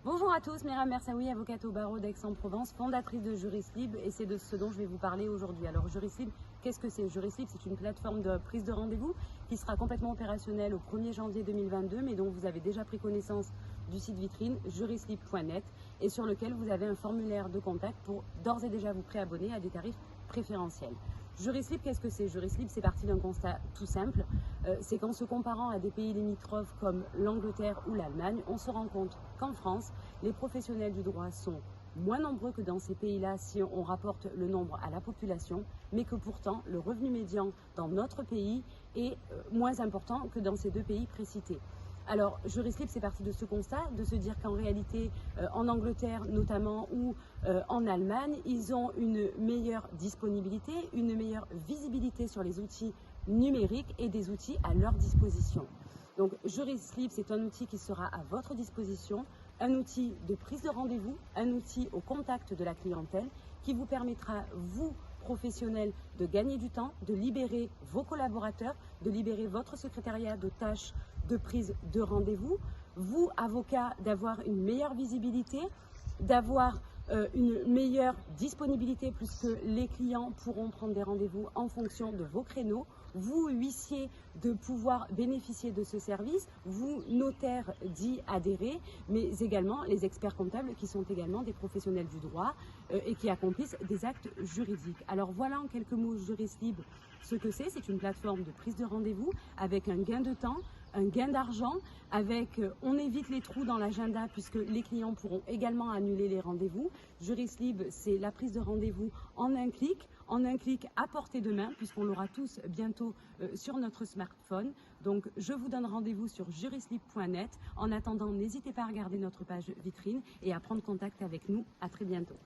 Bonjour à tous, Myriam Mersaoui, avocate au barreau d'Aix-en-Provence, fondatrice de Jurist Libre, et c'est de ce dont je vais vous parler aujourd'hui. Alors Jurist Libre, qu'est-ce que c'est? Jurist Libre, c'est une plateforme de prise de rendez-vous qui sera complètement opérationnelle au 1er janvier 2022, mais dont vous avez déjà pris connaissance du site vitrine juristlibre.net et sur lequel vous avez un formulaire de contact pour d'ores et déjà vous préabonner à des tarifs préférentiels. Jurist Libre, qu'est-ce que c'est? Jurist Libre, c'est parti d'un constat tout simple, c'est qu'en se comparant à des pays limitrophes comme l'Angleterre ou l'Allemagne, on se rend compte qu'en France, les professionnels du droit sont moins nombreux que dans ces pays-là si on rapporte le nombre à la population, mais que pourtant le revenu médian dans notre pays est moins important que dans ces deux pays précités. Alors, Jurist Libre, c'est parti de ce constat, de se dire qu'en réalité, en Angleterre notamment ou en Allemagne, ils ont une meilleure disponibilité, une meilleure visibilité sur les outils numériques et des outils à leur disposition. Donc, Jurist Libre, c'est un outil qui sera à votre disposition, un outil de prise de rendez-vous, un outil au contact de la clientèle qui vous permettra, vous, professionnels, de gagner du temps, de libérer vos collaborateurs, de libérer votre secrétariat de tâches de prise de rendez-vous, vous, avocats, d'avoir une meilleure visibilité, d'avoir une meilleure disponibilité puisque les clients pourront prendre des rendez-vous en fonction de vos créneaux, vous, huissiers, de pouvoir bénéficier de ce service, vous, notaires, d'y adhérer, mais également les experts comptables qui sont également des professionnels du droit et qui accomplissent des actes juridiques. Alors voilà en quelques mots Jurist Libre ce que c'est une plateforme de prise de rendez-vous avec un gain de temps, un gain d'argent, avec on évite les trous dans l'agenda puisque les clients pourront également annuler les rendez-vous. Jurist Libre, c'est la prise de rendez-vous en un clic à portée de main puisqu'on l'aura tous bientôt sur notre smartphone. Donc je vous donne rendez-vous sur juristlibre.net. En attendant, n'hésitez pas à regarder notre page vitrine et à prendre contact avec nous. À très bientôt.